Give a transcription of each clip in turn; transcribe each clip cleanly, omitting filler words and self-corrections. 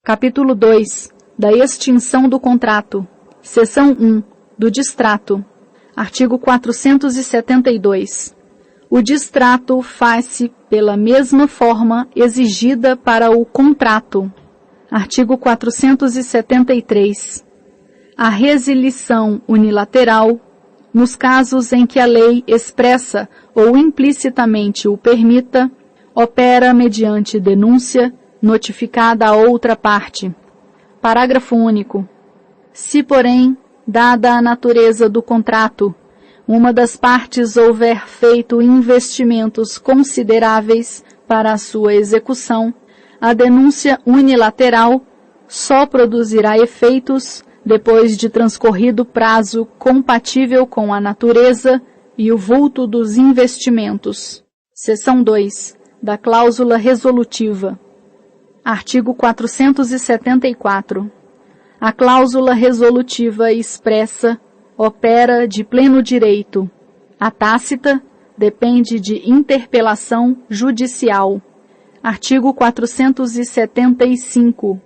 Capítulo 2. Da extinção do contrato. Seção 1. Do distrato. Artigo 472. O distrato faz-se pela mesma forma exigida para o contrato. Artigo 473. A resilição unilateral, nos casos em que a lei expressa ou implicitamente o permita, opera mediante denúncia notificada a outra parte. Parágrafo único. Se, porém, dada a natureza do contrato, uma das partes houver feito investimentos consideráveis para a sua execução, a denúncia unilateral só produzirá efeitos depois de transcorrido prazo compatível com a natureza e o vulto dos investimentos. Seção 2. Da cláusula resolutiva. Artigo 474. A cláusula resolutiva expressa opera de pleno direito. A tácita depende de interpelação judicial. Artigo 475.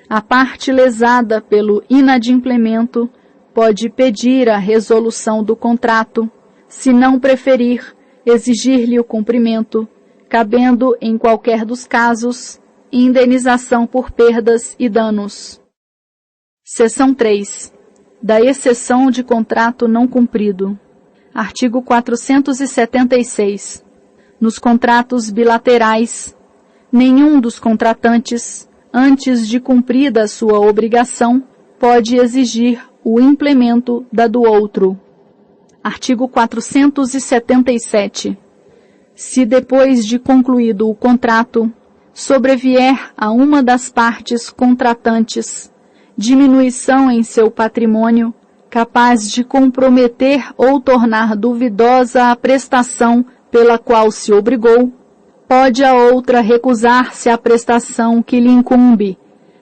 A parte lesada pelo inadimplemento pode pedir a resolução do contrato, se não preferir exigir-lhe o cumprimento, cabendo, em qualquer dos casos, indenização por perdas e danos. Seção 3. Da exceção de contrato não cumprido. Artigo 476. Nos contratos bilaterais, nenhum dos contratantes, antes de cumprida a sua obrigação, pode exigir o implemento da do outro. Artigo 477. Se depois de concluído o contrato, sobrevier a uma das partes contratantes diminuição em seu patrimônio, capaz de comprometer ou tornar duvidosa a prestação pela qual se obrigou, pode a outra recusar-se à prestação que lhe incumbe,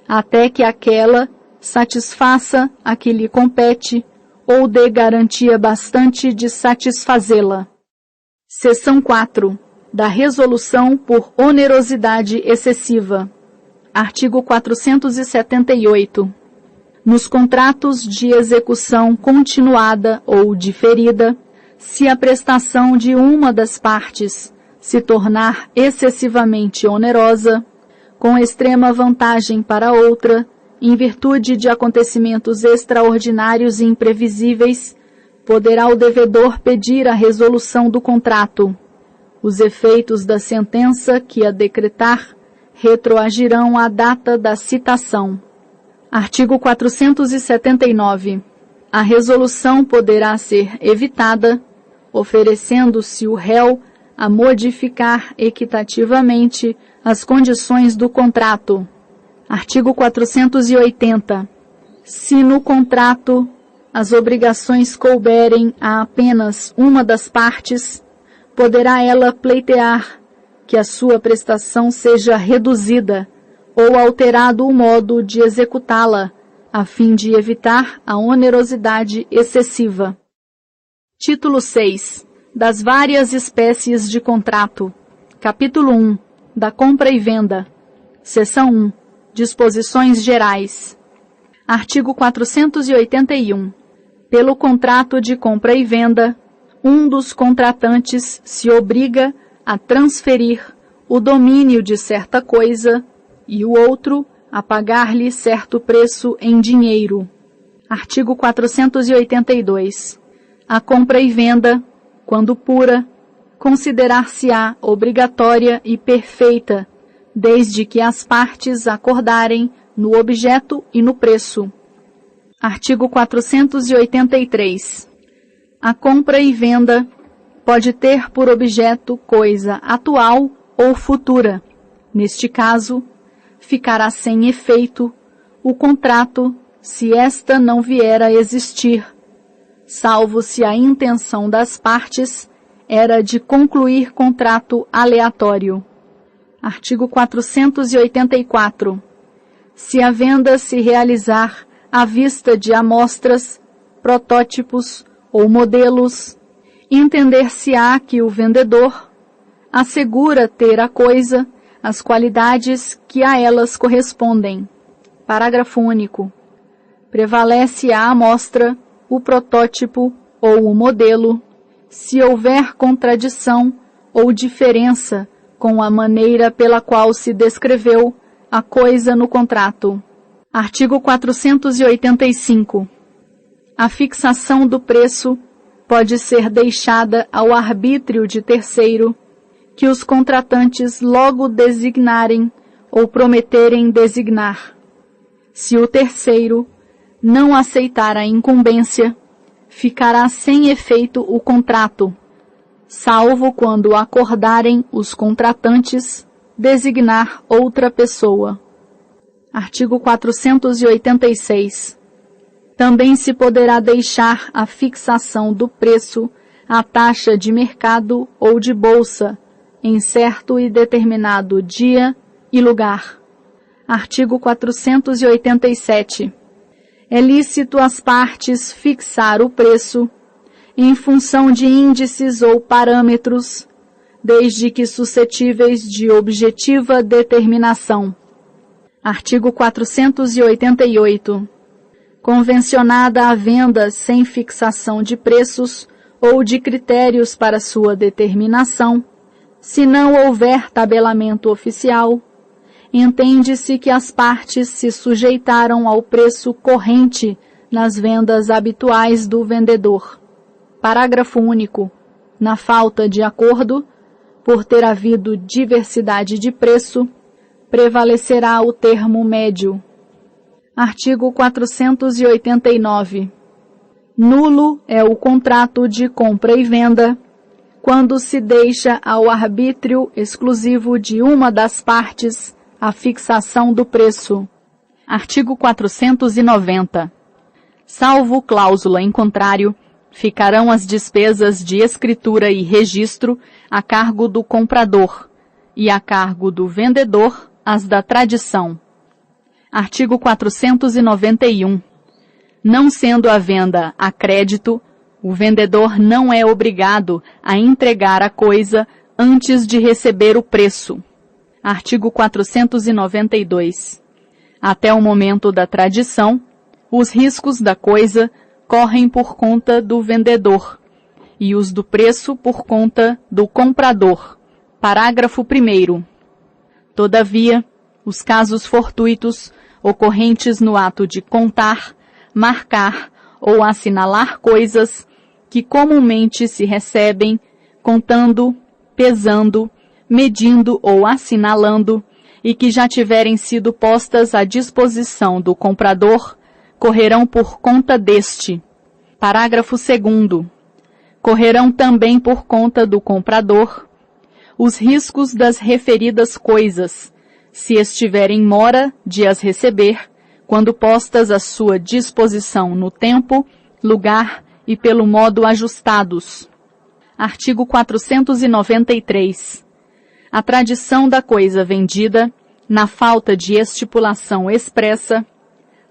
até que aquela satisfaça a que lhe compete ou dê garantia bastante de satisfazê-la. Seção 4. Da resolução por onerosidade excessiva. Artigo 478. Nos contratos de execução continuada ou diferida, se a prestação de uma das partes se tornar excessivamente onerosa, com extrema vantagem para outra, em virtude de acontecimentos extraordinários e imprevisíveis, poderá o devedor pedir a resolução do contrato. Os efeitos da sentença que a decretar retroagirão à data da citação. Artigo 479. A resolução poderá ser evitada, oferecendo-se o réu a modificar equitativamente as condições do contrato. Artigo 480. Se no contrato as obrigações couberem a apenas uma das partes, poderá ela pleitear que a sua prestação seja reduzida ou alterado o modo de executá-la, a fim de evitar a onerosidade excessiva. Título 6. Das várias espécies de contrato. Capítulo 1. Da compra e venda. Seção 1. Disposições gerais. Artigo 481. Pelo contrato de compra e venda, um dos contratantes se obriga a transferir o domínio de certa coisa e o outro a pagar-lhe certo preço em dinheiro. Artigo 482. A compra e venda, quando pura, considerar-se-á obrigatória e perfeita, desde que as partes acordarem no objeto e no preço. Artigo 483. A compra e venda pode ter por objeto coisa atual ou futura. Neste caso, ficará sem efeito o contrato se esta não vier a existir, salvo se a intenção das partes era de concluir contrato aleatório. Artigo 484. Se a venda se realizar à vista de amostras, protótipos ou modelos, entender-se-á que o vendedor assegura ter a coisa as qualidades que a elas correspondem. Parágrafo único. Prevalece a amostra, o protótipo ou o modelo, se houver contradição ou diferença com a maneira pela qual se descreveu a coisa no contrato. Artigo 485. A fixação do preço pode ser deixada ao arbítrio de terceiro, que os contratantes logo designarem ou prometerem designar. Se o terceiro não aceitar a incumbência, ficará sem efeito o contrato, salvo quando acordarem os contratantes designar outra pessoa. Artigo 486. Também se poderá deixar a fixação do preço à taxa de mercado ou de bolsa, em certo e determinado dia e lugar. Artigo 487. É lícito às partes fixar o preço em função de índices ou parâmetros, desde que suscetíveis de objetiva determinação. Artigo 488. Convencionada a venda sem fixação de preços ou de critérios para sua determinação, se não houver tabelamento oficial, entende-se que as partes se sujeitaram ao preço corrente nas vendas habituais do vendedor. Parágrafo único. Na falta de acordo, por ter havido diversidade de preço, prevalecerá o termo médio. Artigo 489. Nulo é o contrato de compra e venda quando se deixa ao arbítrio exclusivo de uma das partes a fixação do preço. Artigo 490. Salvo cláusula em contrário, ficarão as despesas de escritura e registro a cargo do comprador e a cargo do vendedor as da tradição. Artigo 491. Não sendo a venda a crédito, o vendedor não é obrigado a entregar a coisa antes de receber o preço. Artigo 492. Até o momento da tradição, os riscos da coisa correm por conta do vendedor e os do preço por conta do comprador. Parágrafo 1º. Todavia, os casos fortuitos ocorrentes no ato de contar, marcar ou assinalar coisas que comumente se recebem contando, pesando, medindo ou assinalando e que já tiverem sido postas à disposição do comprador, correrão por conta deste. Parágrafo 2º. Correrão também por conta do comprador os riscos das referidas coisas, se estiverem mora de as receber, quando postas à sua disposição no tempo, lugar e pelo modo ajustados. Artigo 493. A tradição da coisa vendida, na falta de estipulação expressa,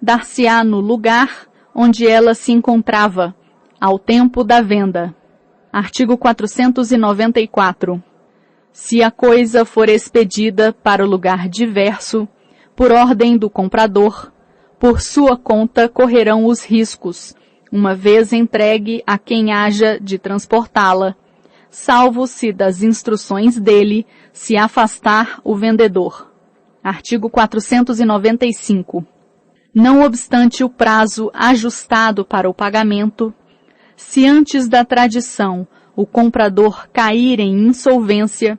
dar-se-á no lugar onde ela se encontrava, ao tempo da venda. Artigo 494. Se a coisa for expedida para o lugar diverso, por ordem do comprador, por sua conta correrão os riscos, uma vez entregue a quem haja de transportá-la, salvo se das instruções dele se afastar o vendedor. Artigo 495. Não obstante o prazo ajustado para o pagamento, se antes da tradição o comprador cair em insolvência,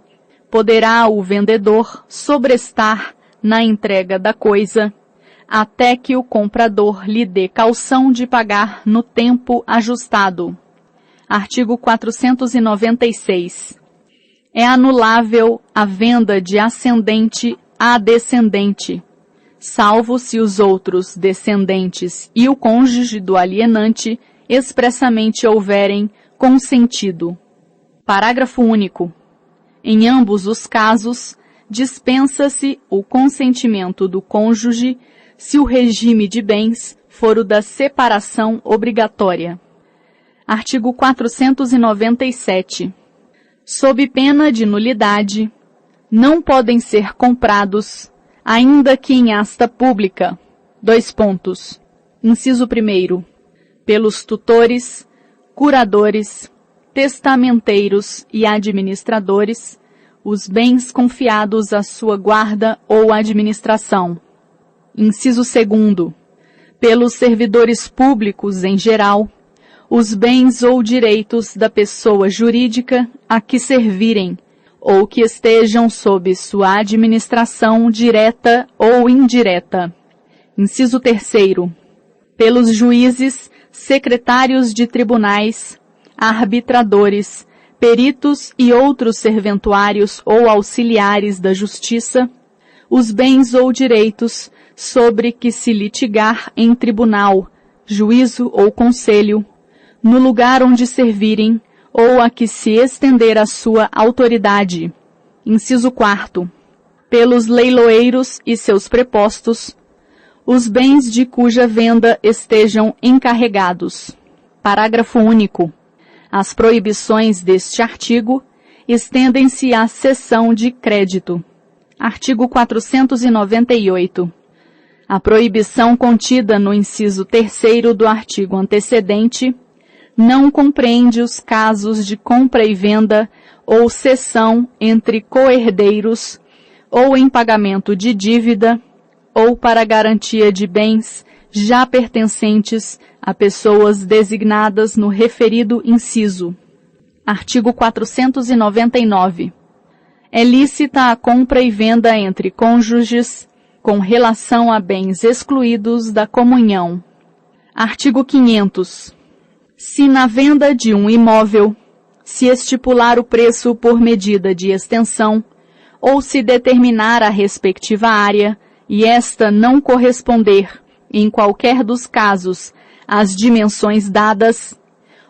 poderá o vendedor sobrestar na entrega da coisa, até que o comprador lhe dê caução de pagar no tempo ajustado. Artigo 496. É anulável a venda de ascendente a descendente, salvo se os outros descendentes e o cônjuge do alienante expressamente houverem consentido. Parágrafo único. Em ambos os casos, dispensa-se o consentimento do cônjuge se o regime de bens for o da separação obrigatória. Artigo 497. Sob pena de nulidade, não podem ser comprados, ainda que em asta pública, Inciso 1º. Pelos tutores, curadores, testamenteiros e administradores, os bens confiados à sua guarda ou administração. Inciso 2º. Pelos servidores públicos em geral, os bens ou direitos da pessoa jurídica a que servirem, ou que estejam sob sua administração direta ou indireta. Inciso 3º. Pelos juízes, secretários de tribunais, arbitradores, peritos e outros serventuários ou auxiliares da justiça, os bens ou direitos sobre que se litigar em tribunal, juízo ou conselho, no lugar onde servirem ou a que se estender a sua autoridade. Inciso 4º. Pelos leiloeiros e seus prepostos, os bens de cuja venda estejam encarregados. Parágrafo único. As proibições deste artigo estendem-se à cessão de crédito. Artigo 498. A proibição contida no inciso 3º do artigo antecedente não compreende os casos de compra e venda ou cessão entre coherdeiros ou em pagamento de dívida ou para garantia de bens já pertencentes a pessoas designadas no referido inciso. Artigo 499. É lícita a compra e venda entre cônjuges com relação a bens excluídos da comunhão. Artigo 500. Se na venda de um imóvel se estipular o preço por medida de extensão ou se determinar a respectiva área e esta não corresponder, em qualquer dos casos, às dimensões dadas,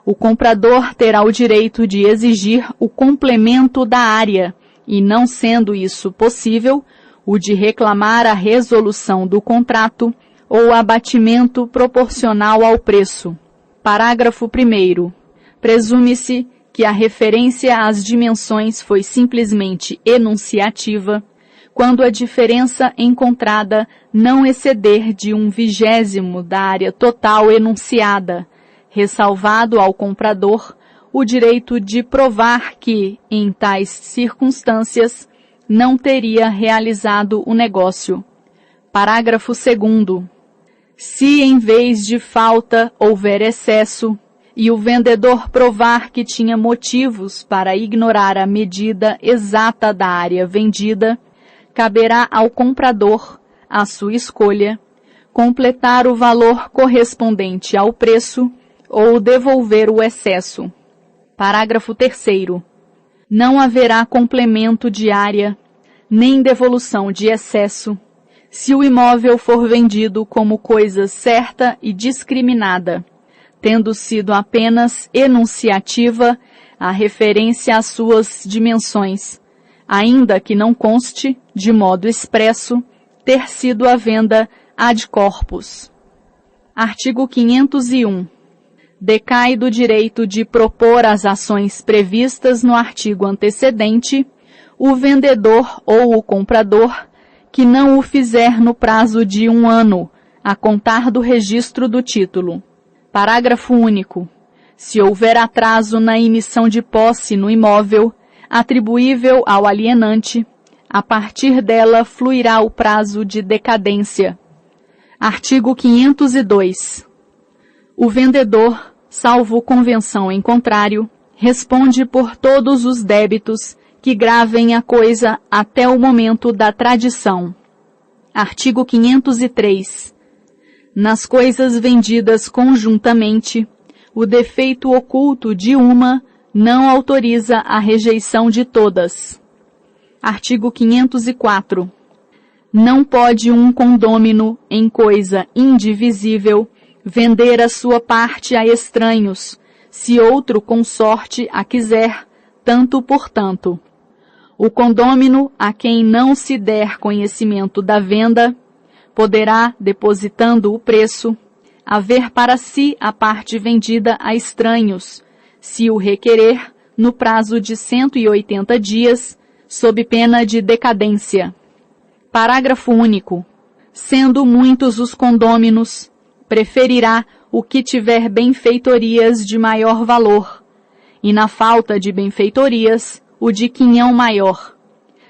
o comprador terá o direito de exigir o complemento da área e, não sendo isso possível, o de reclamar a resolução do contrato ou abatimento proporcional ao preço. Parágrafo 1º. Presume-se que a referência às dimensões foi simplesmente enunciativa, quando a diferença encontrada não exceder de 1/20 da área total enunciada, ressalvado ao comprador o direito de provar que, em tais circunstâncias, não teria realizado o negócio. Parágrafo 2º. Se em vez de falta houver excesso, e o vendedor provar que tinha motivos para ignorar a medida exata da área vendida, caberá ao comprador, à sua escolha, completar o valor correspondente ao preço ou devolver o excesso. Parágrafo 3º. Não haverá complemento de área, nem devolução de excesso, se o imóvel for vendido como coisa certa e discriminada, tendo sido apenas enunciativa a referência às suas dimensões, ainda que não conste, de modo expresso, ter sido a venda ad corpus. Artigo 501. Decai do direito de propor as ações previstas no artigo antecedente o vendedor ou o comprador que não o fizer no prazo de 1 ano, a contar do registro do título. Parágrafo único. Se houver atraso na emissão de posse no imóvel, atribuível ao alienante, a partir dela fluirá o prazo de decadência. Artigo 502. O vendedor, salvo convenção em contrário, responde por todos os débitos que gravem a coisa até o momento da tradição. Artigo 503. Nas coisas vendidas conjuntamente, o defeito oculto de uma não autoriza a rejeição de todas. Artigo 504. Não pode um condômino em coisa indivisível vender a sua parte a estranhos, se outro consorte a quiser, tanto por tanto. O condômino a quem não se der conhecimento da venda poderá, depositando o preço, haver para si a parte vendida a estranhos, se o requerer, no prazo de 180 dias, sob pena de decadência. Parágrafo único. Sendo muitos os condôminos, preferirá o que tiver benfeitorias de maior valor, e na falta de benfeitorias, o de quinhão maior.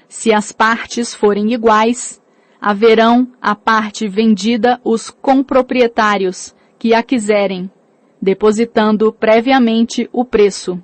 Se as partes forem iguais, haverão à parte vendida os comproprietários que a quiserem, depositando previamente o preço.